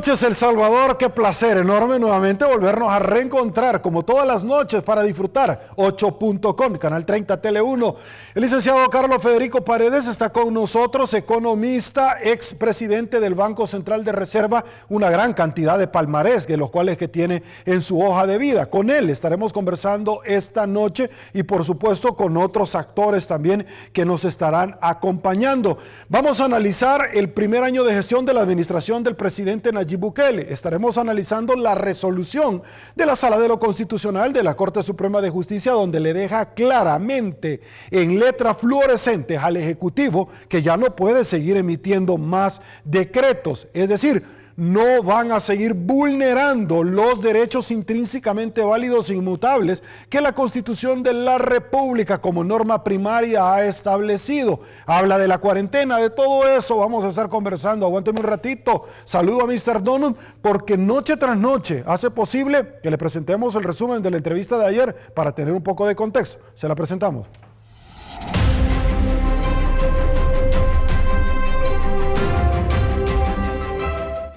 noches, El Salvador. Qué placer enorme nuevamente volvernos a reencontrar, como todas las noches, para disfrutar 8.com, Canal 30 Tele 1. El licenciado Carlos Federico Paredes está con nosotros, economista, expresidente del Banco Central de Reserva, una gran cantidad de palmarés, de los cuales que tiene en su hoja de vida. Con él estaremos conversando esta noche y, por supuesto, con otros actores también que nos estarán acompañando. Vamos a analizar el primer año de gestión de la administración del presidente Nayib Bukele. Estaremos analizando la resolución de la Sala de lo Constitucional de la Corte Suprema de Justicia, donde le deja claramente en letras fluorescentes al Ejecutivo que ya no puede seguir emitiendo más decretos. Es decir, no van a seguir vulnerando los derechos intrínsecamente válidos e inmutables que la Constitución de la República como norma primaria ha establecido. Habla de la cuarentena, de todo eso vamos a estar conversando. Aguánteme un ratito. Saludo a Mr. Donald, porque noche tras noche hace posible que le presentemos el resumen de la entrevista de ayer para tener un poco de contexto. Se la presentamos.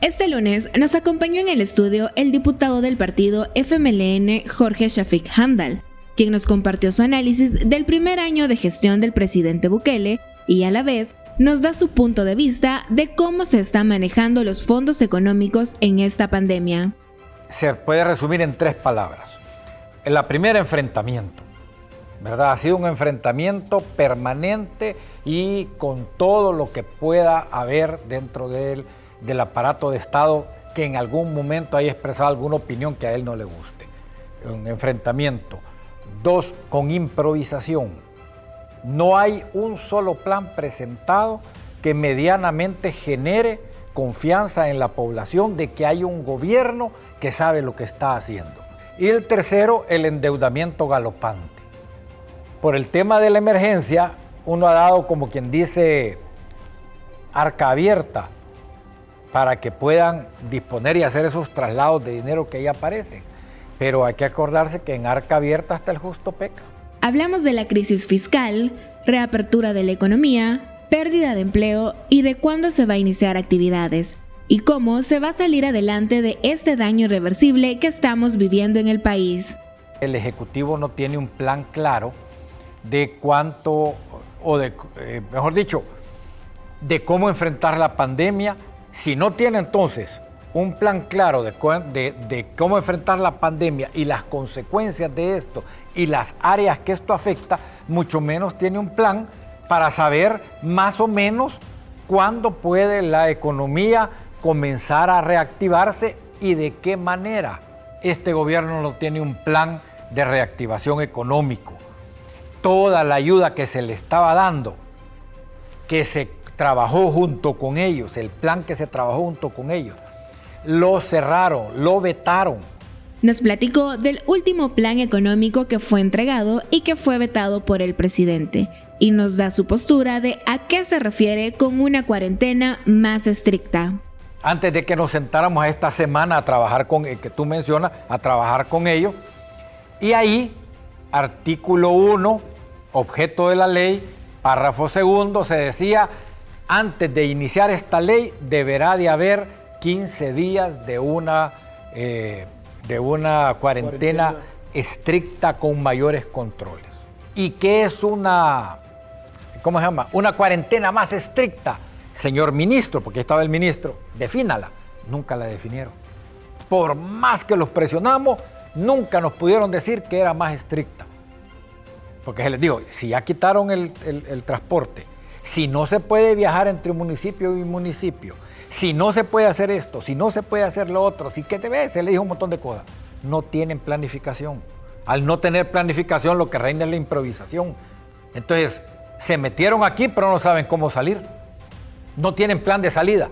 Este lunes nos acompañó en el estudio el diputado del partido FMLN, Jorge Shafik Hamdal, quien nos compartió su análisis del primer año de gestión del presidente Bukele y a la vez nos da su punto de vista de cómo se están manejando los fondos económicos en esta pandemia. Se puede resumir en 3 palabras. La primera, enfrentamiento, ¿verdad? Ha sido un enfrentamiento permanente y con todo lo que pueda haber dentro del aparato de Estado que en algún momento haya expresado alguna opinión que a él no le guste. Un enfrentamiento. 2, con improvisación. No hay un solo plan presentado que medianamente genere confianza en la población de que hay un gobierno que sabe lo que está haciendo. Y el tercero, el endeudamiento galopante. Por el tema de la emergencia, uno ha dado, como quien dice, arca abierta para que puedan disponer y hacer esos traslados de dinero que ahí aparecen. Pero hay que acordarse que en arca abierta hasta el justo peca. Hablamos de la crisis fiscal, reapertura de la economía, pérdida de empleo y de cuándo se va a iniciar actividades y cómo se va a salir adelante de este daño irreversible que estamos viviendo en el país. El Ejecutivo no tiene un plan claro de cuánto, mejor dicho, de cómo enfrentar la pandemia. Si no tiene entonces un plan claro de cómo enfrentar la pandemia y las consecuencias de esto y las áreas que esto afecta, mucho menos tiene un plan para saber más o menos cuándo puede la economía comenzar a reactivarse y de qué manera. Este gobierno no tiene un plan de reactivación económico. Toda la ayuda que se le estaba dando, que se trabajó junto con ellos, el plan que se trabajó junto con ellos, lo cerraron, lo vetaron. Nos platicó del último plan económico que fue entregado y que fue vetado por el presidente, y nos da su postura de a qué se refiere con una cuarentena más estricta. Antes de que nos sentáramos esta semana a trabajar con el que tú mencionas, a trabajar con ellos, y ahí, artículo 1, objeto de la ley, párrafo 2, se decía: antes de iniciar esta ley deberá de haber 15 días de una cuarentena estricta con mayores controles. ¿Y qué es una cuarentena más estricta? Señor ministro, porque estaba el ministro, defínala. Nunca la definieron. Por más que los presionamos, nunca nos pudieron decir que era más estricta. Porque se les dijo, si ya quitaron el transporte, si no se puede viajar entre municipio y municipio, si no se puede hacer esto, si no se puede hacer lo otro, si que te ves, se le dijo un montón de cosas. No tienen planificación. Al no tener planificación, lo que reina es la improvisación. Entonces, se metieron aquí, pero no saben cómo salir. No tienen plan de salida.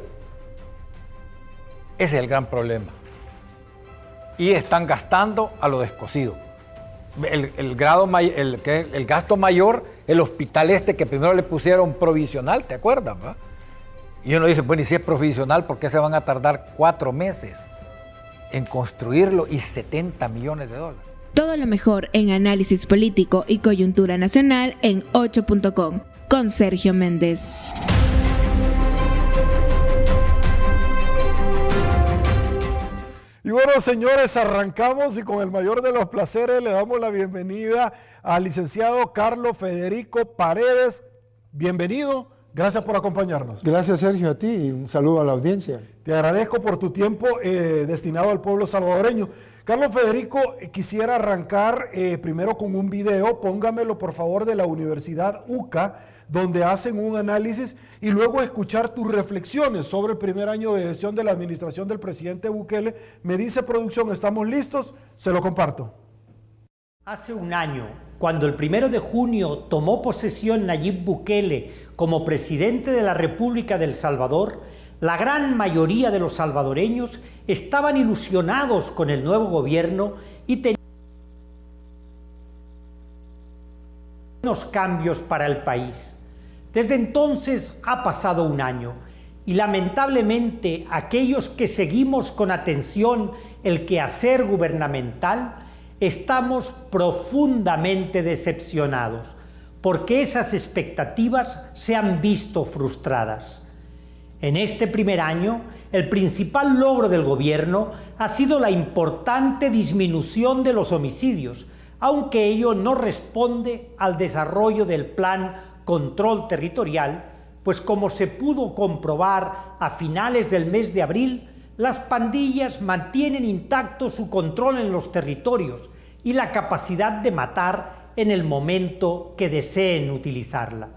Ese es el gran problema. Y están gastando a lo descosido. El gasto mayor, el hospital que primero le pusieron provisional, ¿te acuerdas? ¿Va? Y uno dice, bueno, y si es provisional, ¿por qué se van a tardar 4 meses en construirlo y $70 millones? Todo lo mejor en análisis político y coyuntura nacional en 8.com con Sergio Méndez. Y bueno, señores, arrancamos y con el mayor de los placeres le damos la bienvenida al licenciado Carlos Federico Paredes. Bienvenido, gracias por acompañarnos. Gracias, Sergio, a ti y un saludo a la audiencia. Te agradezco por tu tiempo destinado al pueblo salvadoreño. Carlos Federico, quisiera arrancar primero con un video, póngamelo por favor, de la Universidad UCA, donde hacen un análisis y luego escuchar tus reflexiones sobre el primer año de gestión de la administración del presidente Bukele. Me dice producción, ¿estamos listos? Se lo comparto. Hace un año, cuando el 1 de junio tomó posesión Nayib Bukele como presidente de la República de El Salvador, la gran mayoría de los salvadoreños estaban ilusionados con el nuevo gobierno y tenían unos cambios para el país. Desde entonces ha pasado un año y lamentablemente aquellos que seguimos con atención el quehacer gubernamental estamos profundamente decepcionados porque esas expectativas se han visto frustradas. En este primer año, el principal logro del gobierno ha sido la importante disminución de los homicidios, aunque ello no responde al desarrollo del plan Control Territorial, pues como se pudo comprobar a finales del mes de abril, las pandillas mantienen intacto su control en los territorios y la capacidad de matar en el momento que deseen utilizarla.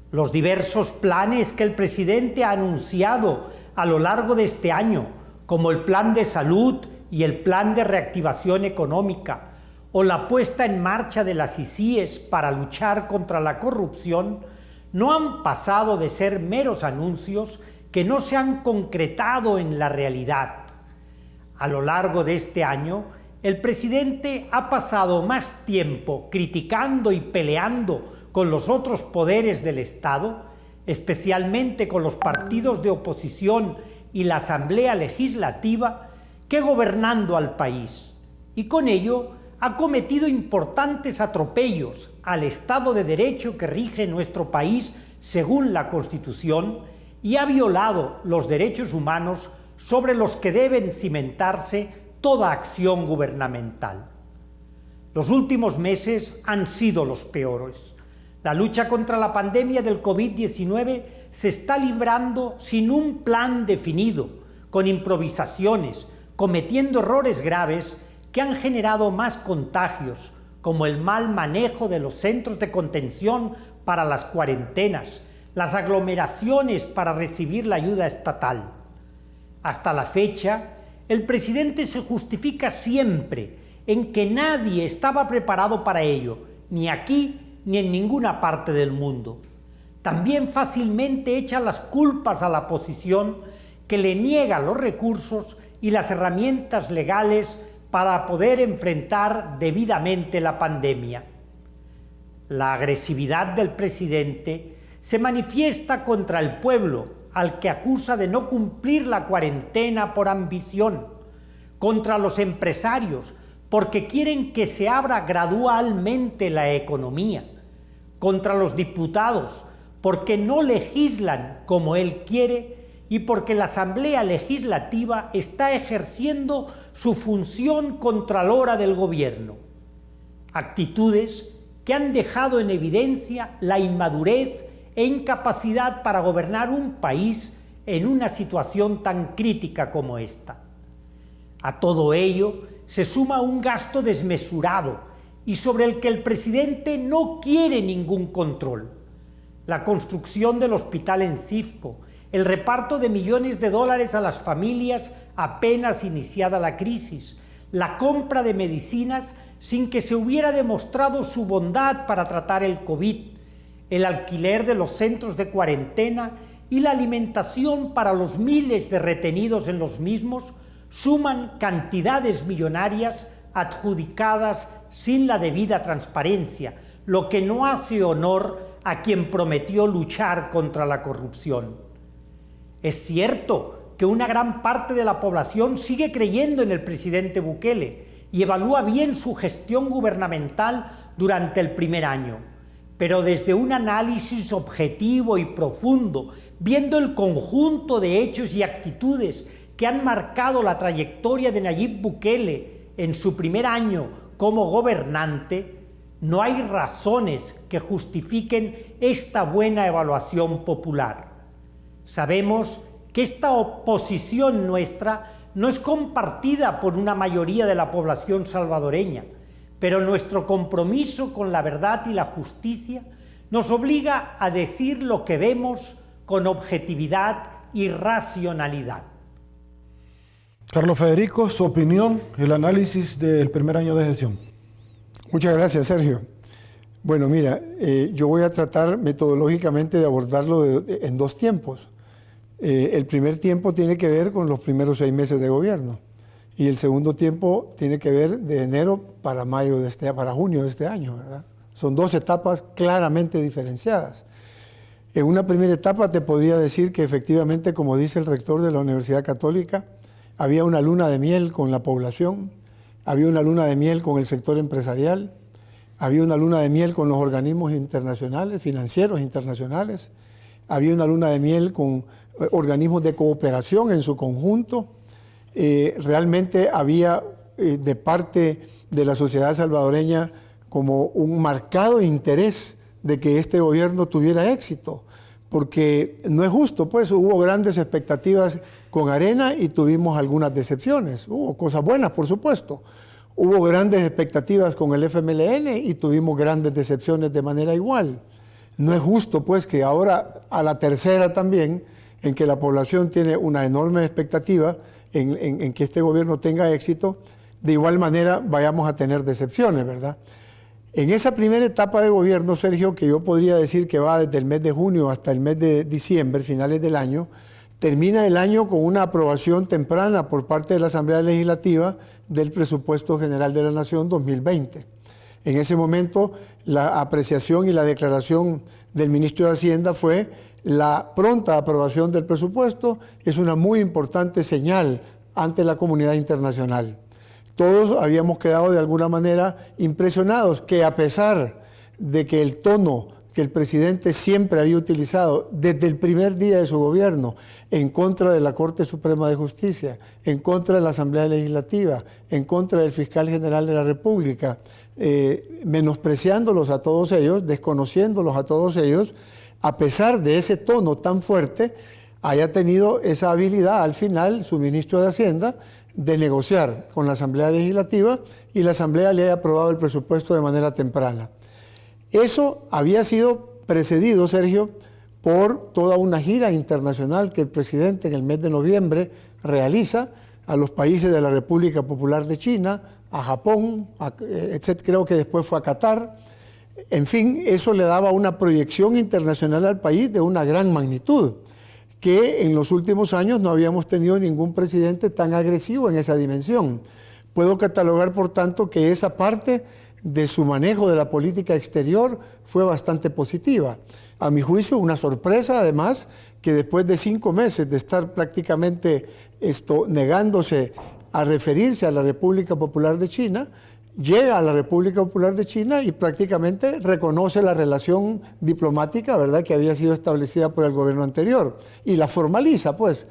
Los diversos planes que el presidente ha anunciado a lo largo de este año, como el plan de salud y el plan de reactivación económica, o la puesta en marcha de las ICIES para luchar contra la corrupción, no han pasado de ser meros anuncios que no se han concretado en la realidad. A lo largo de este año, el presidente ha pasado más tiempo criticando y peleando con los otros poderes del Estado, especialmente con los partidos de oposición y la Asamblea Legislativa, que gobernando al país. Y con ello ha cometido importantes atropellos al Estado de Derecho que rige nuestro país según la Constitución y ha violado los derechos humanos sobre los que deben cimentarse toda acción gubernamental. Los últimos meses han sido los peores. La lucha contra la pandemia del COVID-19 se está librando sin un plan definido, con improvisaciones, cometiendo errores graves que han generado más contagios, como el mal manejo de los centros de contención para las cuarentenas, las aglomeraciones para recibir la ayuda estatal. Hasta la fecha, el presidente se justifica siempre en que nadie estaba preparado para ello, ni aquí ni en ninguna parte del mundo. También fácilmente echa las culpas a la oposición, que le niega los recursos y las herramientas legales para poder enfrentar debidamente la pandemia. La agresividad del presidente se manifiesta contra el pueblo, al que acusa de no cumplir la cuarentena por ambición, contra los empresarios, porque quieren que se abra gradualmente la economía, contra los diputados, porque no legislan como él quiere y porque la Asamblea Legislativa está ejerciendo su función contralora del gobierno. Actitudes que han dejado en evidencia la inmadurez e incapacidad para gobernar un país en una situación tan crítica como esta. A todo ello se suma un gasto desmesurado y sobre el que el presidente no quiere ningún control. La construcción del hospital en Cifco, el reparto de millones de dólares a las familias apenas iniciada la crisis, la compra de medicinas sin que se hubiera demostrado su bondad para tratar el COVID, el alquiler de los centros de cuarentena y la alimentación para los miles de retenidos en los mismos, suman cantidades millonarias adjudicadas sin la debida transparencia, lo que no hace honor a quien prometió luchar contra la corrupción. Es cierto que una gran parte de la población sigue creyendo en el presidente Bukele y evalúa bien su gestión gubernamental durante el primer año, pero desde un análisis objetivo y profundo, viendo el conjunto de hechos y actitudes que han marcado la trayectoria de Nayib Bukele en su primer año como gobernante, no hay razones que justifiquen esta buena evaluación popular. Sabemos que esta oposición nuestra no es compartida por una mayoría de la población salvadoreña, pero nuestro compromiso con la verdad y la justicia nos obliga a decir lo que vemos con objetividad y racionalidad. Carlos Federico, su opinión, el análisis del primer año de gestión. Muchas gracias, Sergio. Bueno, mira, yo voy a tratar metodológicamente de abordarlo en dos tiempos. El primer tiempo tiene que ver con los primeros 6 meses de gobierno y el segundo tiempo tiene que ver de enero para para junio de este año, ¿verdad? Son 2 etapas claramente diferenciadas. En una primera etapa te podría decir que efectivamente, como dice el rector de la Universidad Católica, había una luna de miel con la población, había una luna de miel con el sector empresarial, había una luna de miel con los organismos internacionales, financieros internacionales, había una luna de miel con organismos de cooperación en su conjunto. Realmente había de parte de la sociedad salvadoreña como un marcado interés de que este gobierno tuviera éxito, porque no es justo, pues hubo grandes expectativas con Arena y tuvimos algunas decepciones. Hubo cosas buenas, por supuesto. Hubo grandes expectativas con el FMLN y tuvimos grandes decepciones de manera igual. No es justo, pues, que ahora a la tercera también, en que la población tiene una enorme expectativa en que este gobierno tenga éxito, de igual manera vayamos a tener decepciones, ¿verdad? En esa primera etapa de gobierno, Sergio, que yo podría decir que va desde el mes de junio hasta el mes de diciembre, finales del año, termina el año con una aprobación temprana por parte de la Asamblea Legislativa del Presupuesto General de la Nación 2020. En ese momento, la apreciación y la declaración del ministro de Hacienda fue la pronta aprobación del presupuesto. Es una muy importante señal ante la comunidad internacional. Todos habíamos quedado de alguna manera impresionados que, a pesar de que el tono que el presidente siempre había utilizado desde el primer día de su gobierno en contra de la Corte Suprema de Justicia, en contra de la Asamblea Legislativa, en contra del Fiscal General de la República, menospreciándolos a todos ellos, desconociéndolos a todos ellos, a pesar de ese tono tan fuerte, haya tenido esa habilidad al final su ministro de Hacienda de negociar con la Asamblea Legislativa y la Asamblea le haya aprobado el presupuesto de manera temprana. Eso había sido precedido, Sergio, por toda una gira internacional que el presidente en el mes de noviembre realiza a los países de la República Popular de China, a Japón, etc. Creo que después fue a Qatar. En fin, eso le daba una proyección internacional al país de una gran magnitud, que en los últimos años no habíamos tenido ningún presidente tan agresivo en esa dimensión. Puedo catalogar, por tanto, que esa parte de su manejo de la política exterior fue bastante positiva. A mi juicio, una sorpresa, además, que después de 5 meses de estar prácticamente negándose a referirse a la República Popular de China, llega a la República Popular de China y prácticamente reconoce la relación diplomática, ¿verdad?, que había sido establecida por el gobierno anterior y la formaliza, pues.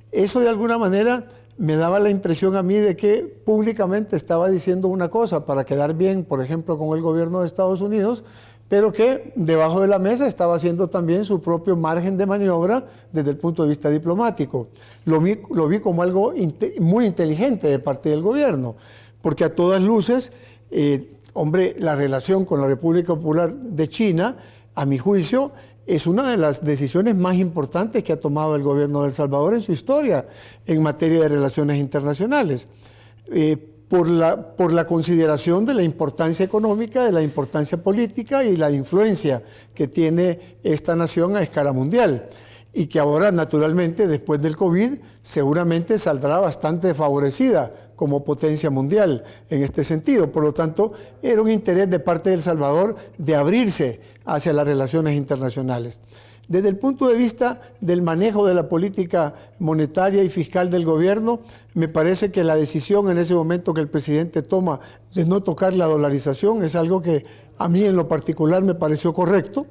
Eso de alguna manera me daba la impresión a mí de que públicamente estaba diciendo una cosa para quedar bien, por ejemplo, con el gobierno de Estados Unidos, pero que debajo de la mesa estaba haciendo también su propio margen de maniobra desde el punto de vista diplomático. Lo vi como algo muy inteligente de parte del gobierno, porque a todas luces, la relación con la República Popular de China, a mi juicio, es una de las decisiones más importantes que ha tomado el gobierno de El Salvador en su historia en materia de relaciones internacionales, por la consideración de la importancia económica, de la importancia política y la influencia que tiene esta nación a escala mundial. Y que ahora, naturalmente, después del COVID, seguramente saldrá bastante favorecida como potencia mundial en este sentido. Por lo tanto, era un interés de parte de El Salvador de abrirse hacia las relaciones internacionales. Desde el punto de vista del manejo de la política monetaria y fiscal del gobierno, me parece que la decisión en ese momento que el presidente toma de no tocar la dolarización es algo que a mí en lo particular me pareció correcto.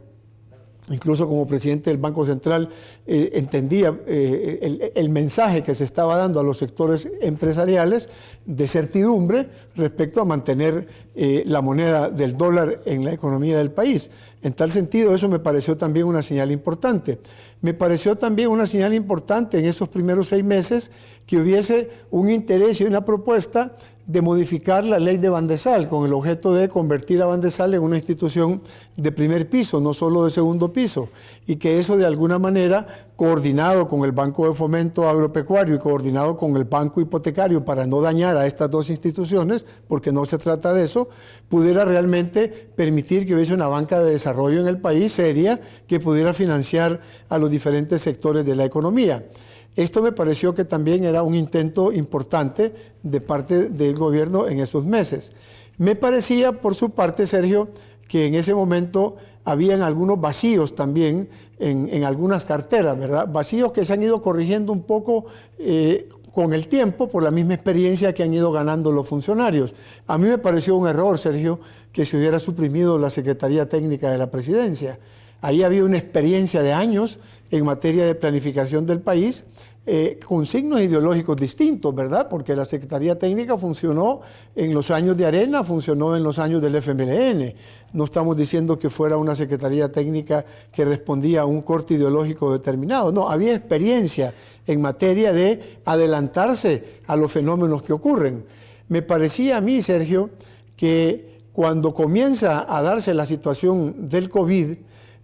incluso como presidente del Banco Central, entendía el mensaje que se estaba dando a los sectores empresariales de certidumbre respecto a mantener la moneda del dólar en la economía del país. En tal sentido, eso me pareció también una señal importante. Me pareció también una señal importante en esos primeros 6 meses que hubiese un interés y una propuesta de modificar la ley de Bandesal con el objeto de convertir a Bandesal en una institución de primer piso, no solo de segundo piso, y que eso de alguna manera, coordinado con el Banco de Fomento Agropecuario y coordinado con el Banco Hipotecario para no dañar a estas dos instituciones, porque no se trata de eso, pudiera realmente permitir que hubiese una banca de desarrollo en el país seria que pudiera financiar a los diferentes sectores de la economía. Esto me pareció que también era un intento importante de parte del gobierno en esos meses. Me parecía, por su parte, Sergio, que en ese momento habían algunos vacíos también en algunas carteras, ¿verdad? Vacíos que se han ido corrigiendo un poco con el tiempo por la misma experiencia que han ido ganando los funcionarios. A mí me pareció un error, Sergio, que se hubiera suprimido la Secretaría Técnica de la Presidencia. Ahí había una experiencia de años en materia de planificación del país, con signos ideológicos distintos, ¿verdad? Porque la Secretaría Técnica funcionó en los años de Arena, funcionó en los años del FMLN. No estamos diciendo que fuera una Secretaría Técnica que respondía a un corte ideológico determinado. No, había experiencia en materia de adelantarse a los fenómenos que ocurren. Me parecía a mí, Sergio, que cuando comienza a darse la situación del COVID,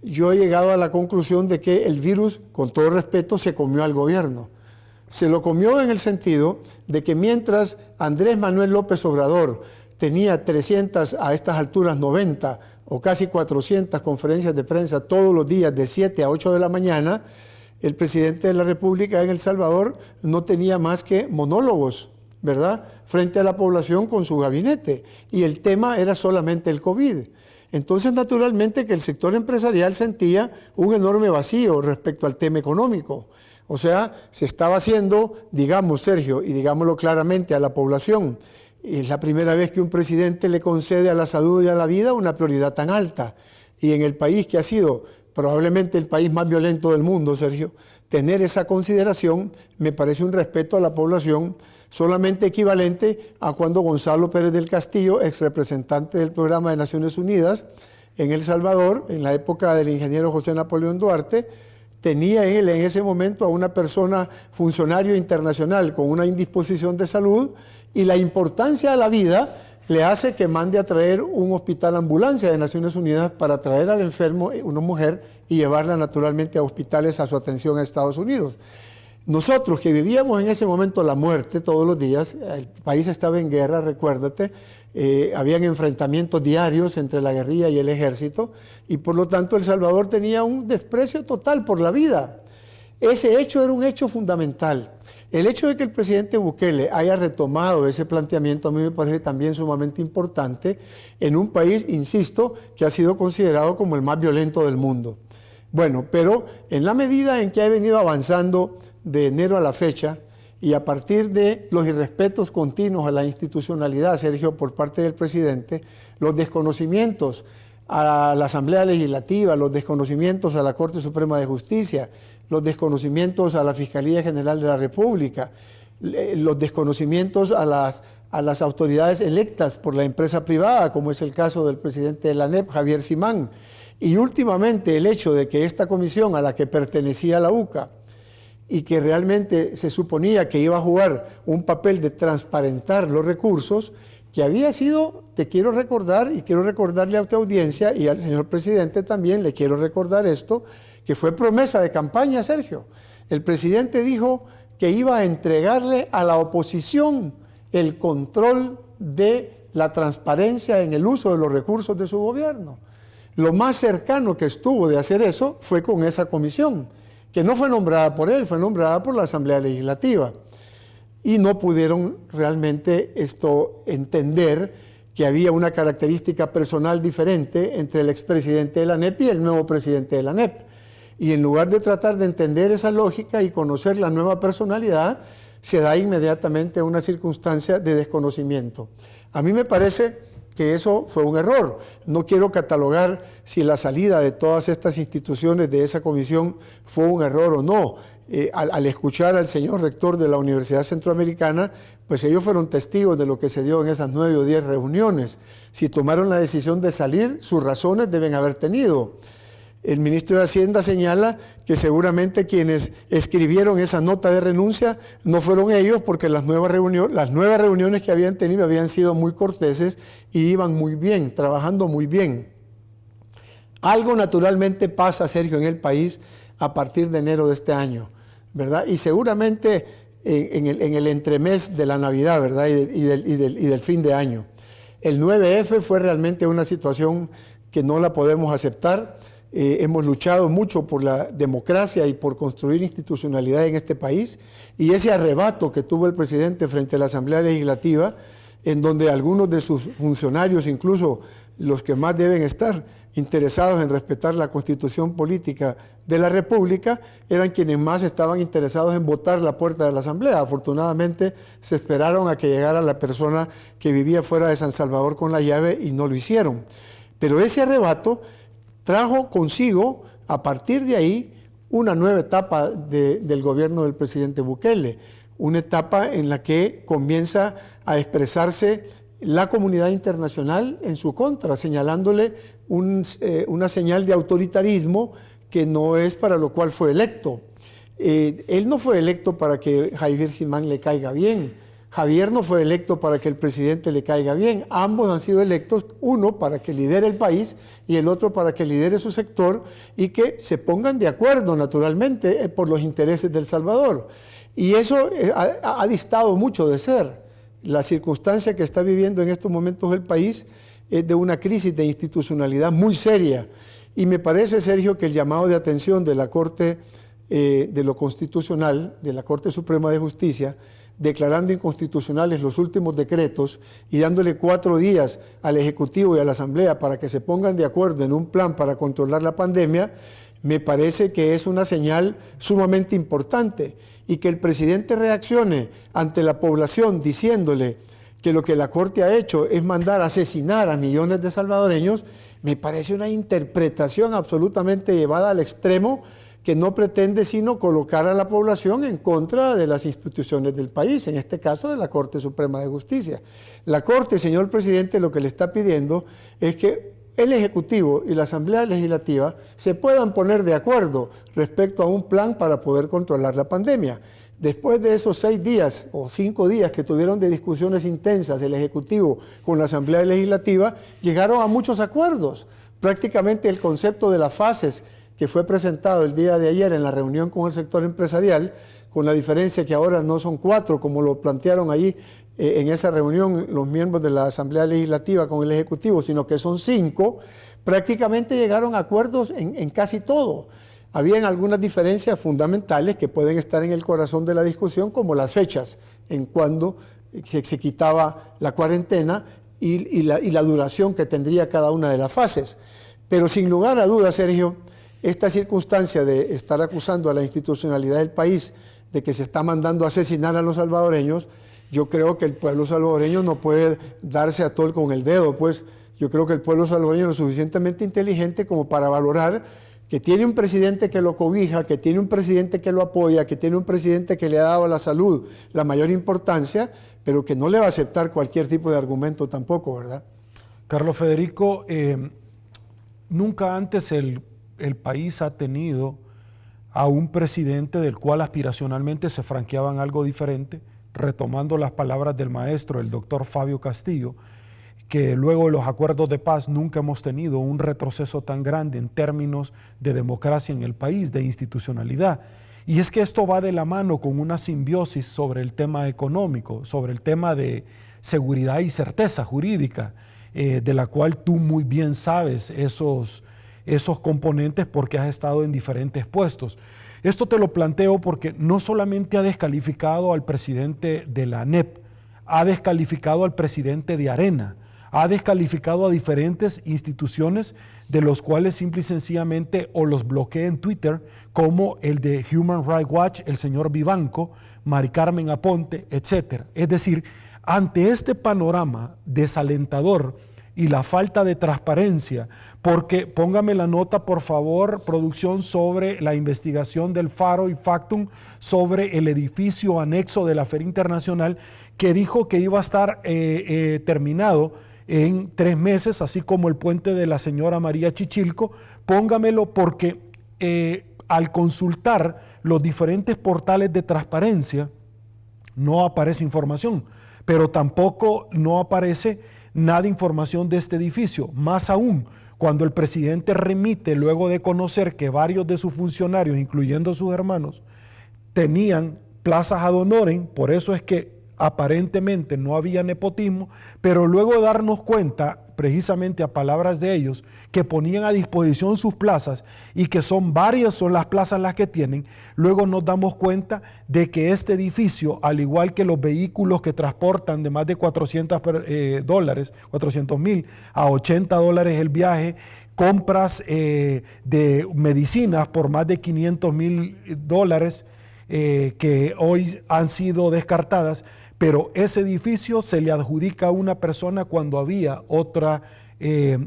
yo he llegado a la conclusión de que el virus, con todo respeto, se comió al gobierno. Se lo comió en el sentido de que mientras Andrés Manuel López Obrador tenía 300, a estas alturas 90 o casi 400 conferencias de prensa todos los días de 7 a 8 de la mañana, el presidente de la República en El Salvador no tenía más que monólogos, ¿verdad?, frente a la población con su gabinete. Y el tema era solamente el COVID. Entonces, naturalmente, que el sector empresarial sentía un enorme vacío respecto al tema económico. O sea, se estaba haciendo, digamos, Sergio, y digámoslo claramente a la población, es la primera vez que un presidente le concede a la salud y a la vida una prioridad tan alta. Y en el país que ha sido probablemente el país más violento del mundo, Sergio, tener esa consideración me parece un respeto a la población solamente equivalente a cuando Gonzalo Pérez del Castillo, ex representante del Programa de Naciones Unidas en El Salvador, en la época del ingeniero José Napoleón Duarte, tenía él en ese momento a una persona funcionario internacional con una indisposición de salud y la importancia de la vida le hace que mande a traer un hospital ambulancia de Naciones Unidas para traer al enfermo, una mujer, y llevarla naturalmente a hospitales a su atención a Estados Unidos. Nosotros que vivíamos en ese momento la muerte todos los días, el país estaba en guerra, recuérdate, habían enfrentamientos diarios entre la guerrilla y el ejército, y por lo tanto El Salvador tenía un desprecio total por la vida. Ese hecho era un hecho fundamental. El hecho de que el presidente Bukele haya retomado ese planteamiento a mí me parece también sumamente importante en un país, insisto, que ha sido considerado como el más violento del mundo. Bueno, pero en la medida en que ha venido avanzando de enero a la fecha y a partir de los irrespetos continuos a la institucionalidad, Sergio, por parte del presidente, los desconocimientos a la Asamblea Legislativa, los desconocimientos a la Corte Suprema de Justicia, los desconocimientos a la Fiscalía General de la República, los desconocimientos a las autoridades electas por la empresa privada, como es el caso del presidente de la ANEP, Javier Simán, y últimamente el hecho de que esta comisión a la que pertenecía la UCA y que realmente se suponía que iba a jugar un papel de transparentar los recursos, que había sido, te quiero recordar, y quiero recordarle a tu audiencia y al señor presidente también, le quiero recordar esto, que fue promesa de campaña, Sergio. El presidente dijo que iba a entregarle a la oposición el control de la transparencia en el uso de los recursos de su gobierno. Lo más cercano que estuvo de hacer eso fue con esa comisión, que no fue nombrada por él, fue nombrada por la Asamblea Legislativa. Y no pudieron realmente entender que había una característica personal diferente entre el expresidente de la ANEP y el nuevo presidente de la ANEP. Y en lugar de tratar de entender esa lógica y conocer la nueva personalidad, se da inmediatamente una circunstancia de desconocimiento. A mí me parece que eso fue un error. No quiero catalogar si la salida de todas estas instituciones de esa comisión fue un error o no. Al escuchar al señor rector de la Universidad Centroamericana, pues ellos fueron testigos de lo que se dio en esas 9 o 10 reuniones. Si tomaron la decisión de salir, sus razones deben haber tenido. El ministro de Hacienda señala que seguramente quienes escribieron esa nota de renuncia no fueron ellos, porque las nuevas reuniones que habían tenido habían sido muy corteses y iban muy bien, trabajando muy bien. Algo naturalmente pasa, Sergio, en el país a partir de enero de este año, ¿verdad? Y seguramente en el entremés de la Navidad, ¿verdad? Y del fin de año. El 9F fue realmente una situación que no la podemos aceptar. Hemos luchado mucho por la democracia y por construir institucionalidad en este país, y ese arrebato que tuvo el presidente frente a la Asamblea Legislativa, en donde algunos de sus funcionarios, incluso los que más deben estar interesados en respetar la Constitución política de la República, eran quienes más estaban interesados en botar la puerta de la Asamblea. Afortunadamente se esperaron a que llegara la persona que vivía fuera de San Salvador con la llave y no lo hicieron. Pero ese arrebato trajo consigo, a partir de ahí, una nueva etapa del gobierno del presidente Bukele, una etapa en la que comienza a expresarse la comunidad internacional en su contra, señalándole una señal de autoritarismo que no es para lo cual fue electo. Él no fue electo para que Javier Simán le caiga bien. Javier no fue electo para que el presidente le caiga bien. Ambos han sido electos, uno para que lidere el país y el otro para que lidere su sector, y que se pongan de acuerdo naturalmente por los intereses de El Salvador. Y eso ha distado mucho de ser. La circunstancia que está viviendo en estos momentos el país es de una crisis de institucionalidad muy seria. Y me parece, Sergio, que el llamado de atención de la Corte de lo Constitucional, de la Corte Suprema de Justicia, declarando inconstitucionales los últimos decretos y dándole 4 días al Ejecutivo y a la Asamblea para que se pongan de acuerdo en un plan para controlar la pandemia, me parece que es una señal sumamente importante, y que el presidente reaccione ante la población diciéndole que lo que la Corte ha hecho es mandar a asesinar a millones de salvadoreños, me parece una interpretación absolutamente llevada al extremo, que no pretende sino colocar a la población en contra de las instituciones del país, en este caso de la Corte Suprema de Justicia. La Corte, señor presidente, lo que le está pidiendo es que el Ejecutivo y la Asamblea Legislativa se puedan poner de acuerdo respecto a un plan para poder controlar la pandemia. Después de esos 6 días o 5 días que tuvieron de discusiones intensas el Ejecutivo con la Asamblea Legislativa, llegaron a muchos acuerdos. Prácticamente el concepto de las fases que fue presentado el día de ayer en la reunión con el sector empresarial, con la diferencia que ahora no son 4, como lo plantearon allí en esa reunión los miembros de la Asamblea Legislativa con el Ejecutivo, sino que son 5, prácticamente llegaron a acuerdos en casi todo. Habían algunas diferencias fundamentales que pueden estar en el corazón de la discusión, como las fechas, en cuando se quitaba la cuarentena y la duración que tendría cada una de las fases. Pero sin lugar a dudas, Sergio, esta circunstancia de estar acusando a la institucionalidad del país de que se está mandando a asesinar a los salvadoreños, yo creo que el pueblo salvadoreño no puede darse a tol con el dedo, pues yo creo que el pueblo salvadoreño es lo suficientemente inteligente como para valorar que tiene un presidente que lo cobija, que tiene un presidente que lo apoya, que tiene un presidente que le ha dado a la salud la mayor importancia, pero que no le va a aceptar cualquier tipo de argumento tampoco, ¿verdad? Carlos Federico, nunca antes el país ha tenido a un presidente del cual aspiracionalmente se franqueaban algo diferente, retomando las palabras del maestro, el doctor Fabio Castillo, que luego de los acuerdos de paz nunca hemos tenido un retroceso tan grande en términos de democracia en el país, de institucionalidad. Y es que esto va de la mano con una simbiosis sobre el tema económico, sobre el tema de seguridad y certeza jurídica, de la cual tú muy bien sabes esos componentes porque has estado en diferentes puestos. Esto te lo planteo porque no solamente ha descalificado al presidente de la ANEP, ha descalificado al presidente de Arena, ha descalificado a diferentes instituciones de los cuales simple y sencillamente o los bloquea en Twitter, como el de Human Rights Watch, el señor Vivanco, Mari Carmen Aponte, etc. Es decir, ante este panorama desalentador y la falta de transparencia, porque póngame la nota, por favor, producción, sobre la investigación del Faro y Factum sobre el edificio anexo de la Feria Internacional, que dijo que iba a estar terminado en 3 meses, así como el puente de la señora María Chichilco. Póngamelo porque al consultar los diferentes portales de transparencia no aparece información, pero tampoco no aparece nada de información de este edificio. Más aún, cuando el presidente remite, luego de conocer que varios de sus funcionarios, incluyendo sus hermanos, tenían plazas ad honorem, por eso es que aparentemente no había nepotismo, pero luego de darnos cuenta, precisamente a palabras de ellos, que ponían a disposición sus plazas y que son varias, son las plazas las que tienen, luego nos damos cuenta de que este edificio, al igual que los vehículos que transportan de más de $400,000 a $80 el viaje, compras de medicinas por más de $500,000 que hoy han sido descartadas, pero ese edificio se le adjudica a una persona cuando había otra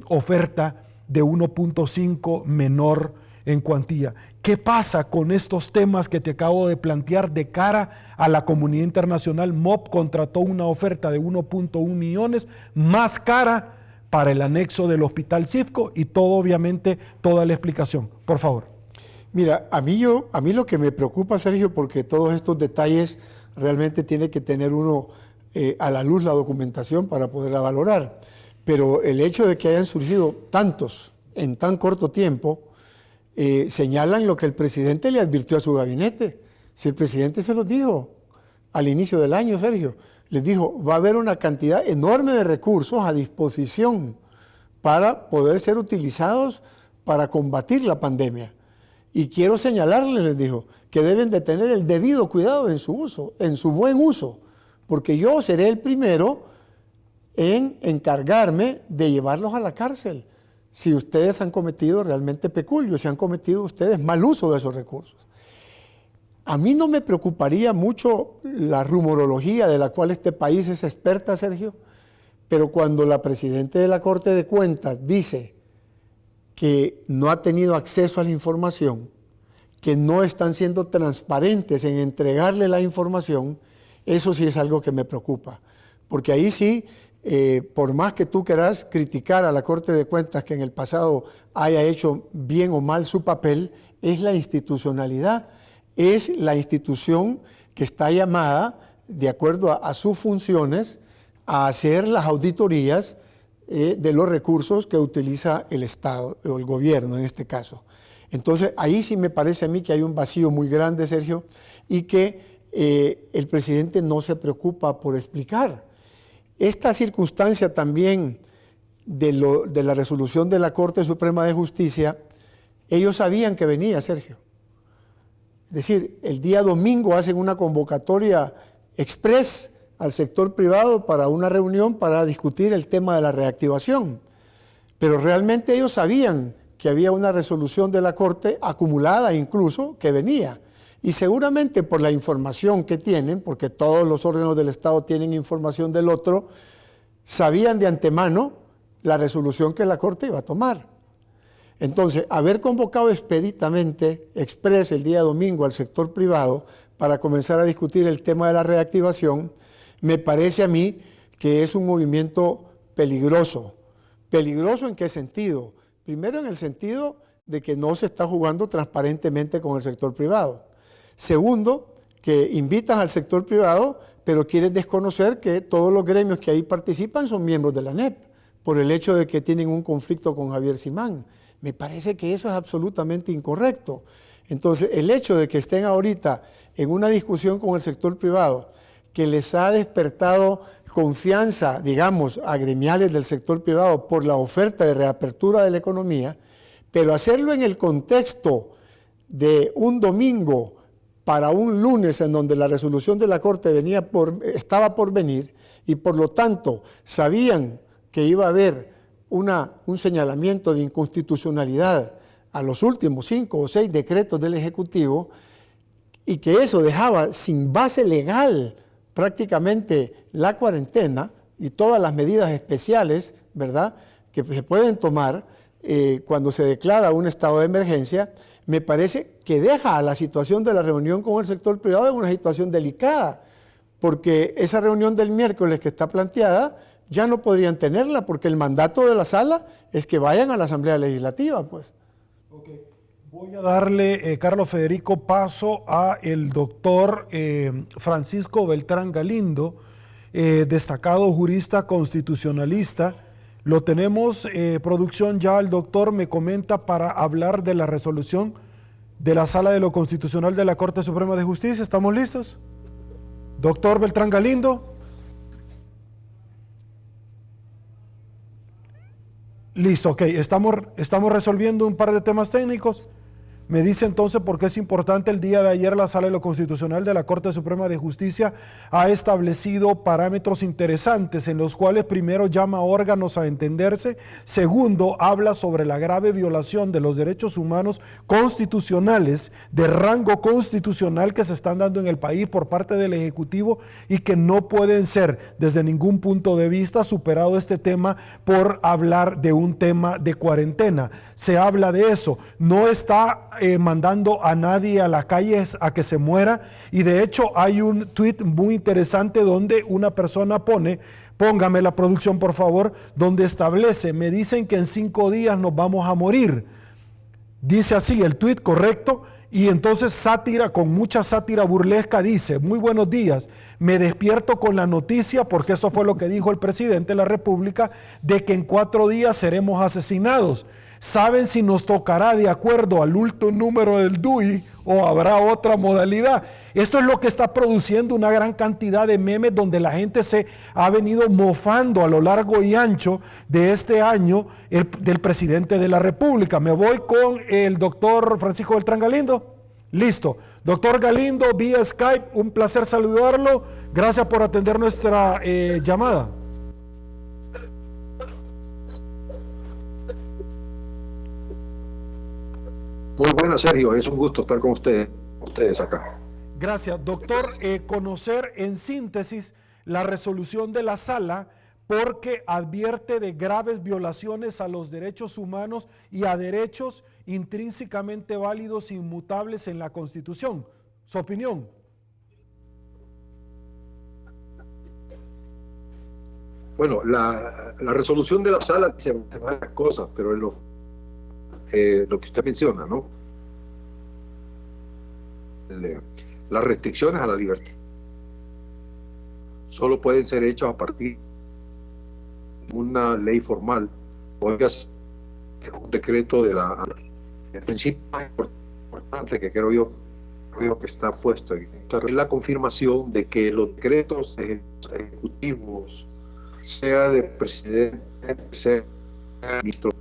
oferta de 1.5 menor en cuantía. ¿Qué pasa con estos temas que te acabo de plantear de cara a la comunidad internacional? MOP contrató una oferta de 1.1 millones más cara para el anexo del Hospital Cifco y todo, obviamente, toda la explicación. Por favor. Mira, a mí lo que me preocupa, Sergio, porque todos estos detalles realmente tiene que tener uno a la luz la documentación para poderla valorar. Pero el hecho de que hayan surgido tantos en tan corto tiempo, señalan lo que el presidente le advirtió a su gabinete. Si el presidente se los dijo al inicio del año, Sergio, les dijo, va a haber una cantidad enorme de recursos a disposición para poder ser utilizados para combatir la pandemia. Y quiero señalarles, les dijo, que deben de tener el debido cuidado en su uso, en su buen uso, porque yo seré el primero en encargarme de llevarlos a la cárcel si ustedes han cometido realmente peculio, si han cometido ustedes mal uso de esos recursos. A mí no me preocuparía mucho la rumorología de la cual este país es experta, Sergio, pero cuando la presidenta de la Corte de Cuentas dice que no ha tenido acceso a la información, que no están siendo transparentes en entregarle la información, eso sí es algo que me preocupa. Porque ahí sí, por más que tú quieras criticar a la Corte de Cuentas que en el pasado haya hecho bien o mal su papel, es la institucionalidad, es la institución que está llamada, de acuerdo a sus funciones, a hacer las auditorías de los recursos que utiliza el Estado, o el gobierno en este caso. Entonces, ahí sí me parece a mí que hay un vacío muy grande, Sergio, y que el presidente no se preocupa por explicar. Esta circunstancia también de la resolución de la Corte Suprema de Justicia, ellos sabían que venía, Sergio. Es decir, el día domingo hacen una convocatoria express al sector privado para una reunión para discutir el tema de la reactivación. Pero realmente ellos sabían que había una resolución de la Corte acumulada incluso que venía. Y seguramente por la información que tienen, porque todos los órganos del Estado tienen información del otro, sabían de antemano la resolución que la Corte iba a tomar. Entonces, haber convocado expeditamente, express el día domingo al sector privado para comenzar a discutir el tema de la reactivación, me parece a mí que es un movimiento peligroso. ¿Peligroso en qué sentido? Primero, en el sentido de que no se está jugando transparentemente con el sector privado. Segundo, que invitas al sector privado, pero quieres desconocer que todos los gremios que ahí participan son miembros de la ANEP, por el hecho de que tienen un conflicto con Javier Simán. Me parece que eso es absolutamente incorrecto. Entonces, el hecho de que estén ahorita en una discusión con el sector privado, que les ha despertado confianza, digamos, a gremiales del sector privado por la oferta de reapertura de la economía, pero hacerlo en el contexto de un domingo para un lunes en donde la resolución de la Corte estaba por venir y por lo tanto sabían que iba a haber un señalamiento de inconstitucionalidad a los últimos 5 o 6 decretos del Ejecutivo y que eso dejaba sin base legal prácticamente la cuarentena, y todas las medidas especiales, ¿verdad?, que se pueden tomar cuando se declara un estado de emergencia, me parece que deja a la situación de la reunión con el sector privado en una situación delicada, porque esa reunión del miércoles que está planteada ya no podrían tenerla, porque el mandato de la sala es que vayan a la Asamblea Legislativa, pues. Okay. Voy a darle, Carlos Federico, paso a el doctor Francisco Beltrán Galindo, destacado jurista constitucionalista. Lo tenemos, producción, ya el doctor me comenta para hablar de la resolución de la Sala de lo Constitucional de la Corte Suprema de Justicia. ¿Estamos listos? Doctor Beltrán Galindo. Listo, ok, estamos resolviendo un par de temas técnicos. Me dice entonces por qué es importante. El día de ayer la Sala de lo Constitucional de la Corte Suprema de Justicia ha establecido parámetros interesantes en los cuales primero llama a órganos a entenderse, segundo habla sobre la grave violación de los derechos humanos constitucionales de rango constitucional que se están dando en el país por parte del Ejecutivo y que no pueden ser desde ningún punto de vista superado este tema por hablar de un tema de cuarentena. Se habla de eso, no está mandando a nadie a las calles a que se muera, y de hecho hay un tuit muy interesante donde una persona póngame la producción por favor, donde establece, me dicen que en 5 días nos vamos a morir. Dice así el tuit, correcto, y entonces sátira, con mucha sátira burlesca, dice: muy buenos días, me despierto con la noticia, porque eso fue lo que dijo el presidente de la República, de que en 4 días seremos asesinados. ¿Saben si nos tocará de acuerdo al último número del DUI o habrá otra modalidad? Esto es lo que está produciendo una gran cantidad de memes donde la gente se ha venido mofando a lo largo y ancho de este año del presidente de la República. Me voy con el doctor Francisco Beltrán Galindo. Listo. Doctor Galindo, vía Skype, un placer saludarlo. Gracias por atender nuestra llamada. Muy buenas, Sergio, es un gusto estar con ustedes acá. Gracias, doctor. Conocer en síntesis la resolución de la sala, porque advierte de graves violaciones a los derechos humanos y a derechos intrínsecamente válidos e inmutables en la Constitución. ¿Su opinión? Bueno, la resolución de la sala dice varias cosas, pero es lo que usted menciona, ¿no? Las restricciones a la libertad solo pueden ser hechas a partir de una ley formal, o un decreto de el principio más importante que creo yo que está puesto en la confirmación de que los decretos ejecutivos, sea de presidente, sea de ministro,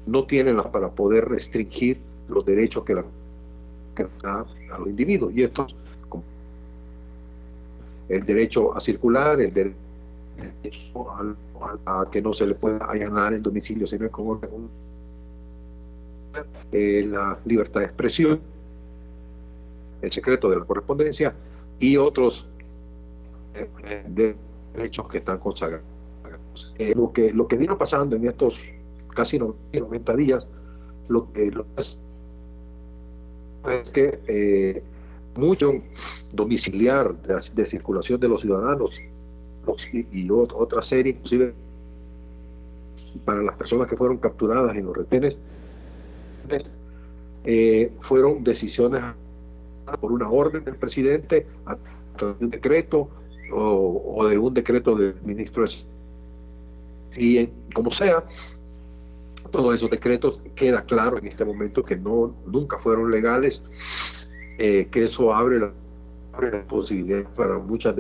no tienen para poder restringir los derechos que da a los individuos, y estos, como el derecho a circular, el derecho a que no se le pueda allanar el domicilio sino es como la libertad de expresión, el secreto de la correspondencia y otros derechos que están consagrados. Lo que vino pasando en estos casi 90 días, lo que es que mucho domiciliar de circulación de los ciudadanos y otra serie, inclusive para las personas que fueron capturadas en los retenes, fueron decisiones por una orden del presidente, a través de un decreto o de un decreto del ministro. Y como sea, todos esos decretos, queda claro en este momento que nunca fueron legales, que eso abre la posibilidad para muchas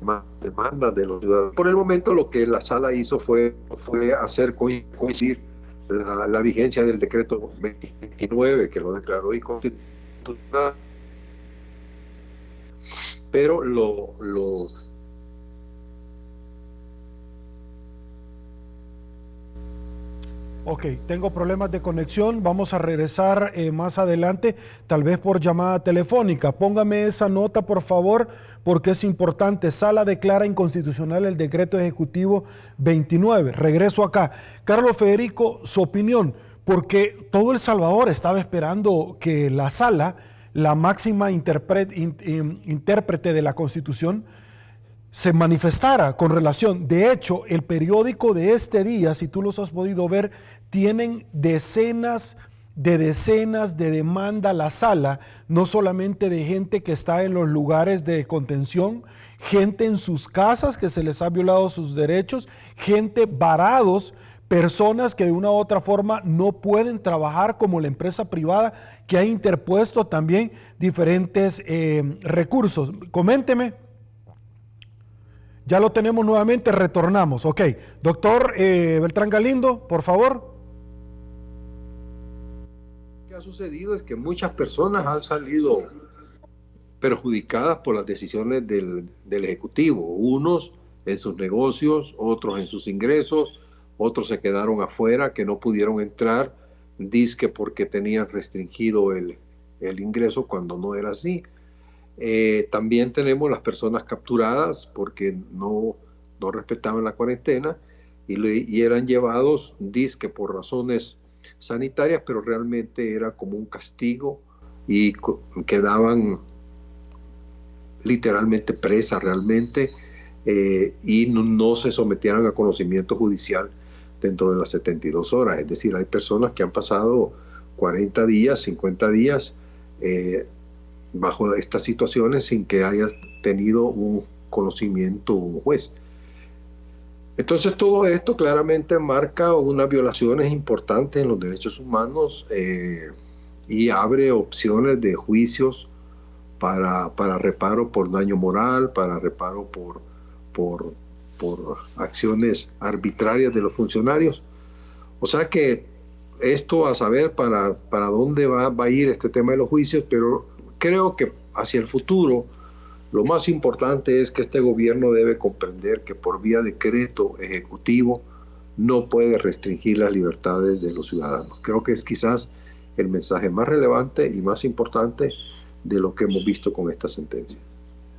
más demandas de los ciudadanos. Por el momento lo que la sala hizo fue hacer coincidir la vigencia del decreto 29, que lo declaró inconstitucional, pero Ok, tengo problemas de conexión, vamos a regresar más adelante, tal vez por llamada telefónica. Póngame esa nota, por favor, porque es importante. Sala declara inconstitucional el decreto ejecutivo 29. Regreso acá. Carlos Federico, su opinión, porque todo El Salvador estaba esperando que la sala, la máxima intérprete de la Constitución, se manifestara con relación. De hecho, el periódico de este día, si tú los has podido ver, tienen decenas de demanda a la sala, no solamente de gente que está en los lugares de contención, gente en sus casas que se les ha violado sus derechos, gente varados, personas que de una u otra forma no pueden trabajar, como la empresa privada que ha interpuesto también diferentes recursos. Coménteme. Ya lo tenemos nuevamente, retornamos. Ok, doctor Beltrán Galindo, por favor. Lo que ha sucedido es que muchas personas han salido perjudicadas por las decisiones del Ejecutivo. Unos en sus negocios, otros en sus ingresos, otros se quedaron afuera, que no pudieron entrar, dizque porque tenían restringido el ingreso cuando no era así. También tenemos las personas capturadas porque no respetaban la cuarentena y eran llevados, dizque por razones sanitarias, pero realmente era como un castigo y quedaban literalmente presas realmente y no se sometían a conocimiento judicial dentro de las 72 horas. Es decir, hay personas que han pasado 40 días, 50 días bajo estas situaciones sin que haya tenido un conocimiento un juez. Entonces todo esto claramente marca unas violaciones importantes en los derechos humanos y abre opciones de juicios para reparo por daño moral, para reparo por acciones arbitrarias de los funcionarios. O sea que esto a saber para dónde va a ir este tema de los juicios, pero creo que hacia el futuro lo más importante es que este gobierno debe comprender que por vía decreto ejecutivo no puede restringir las libertades de los ciudadanos. Creo que es quizás el mensaje más relevante y más importante de lo que hemos visto con esta sentencia.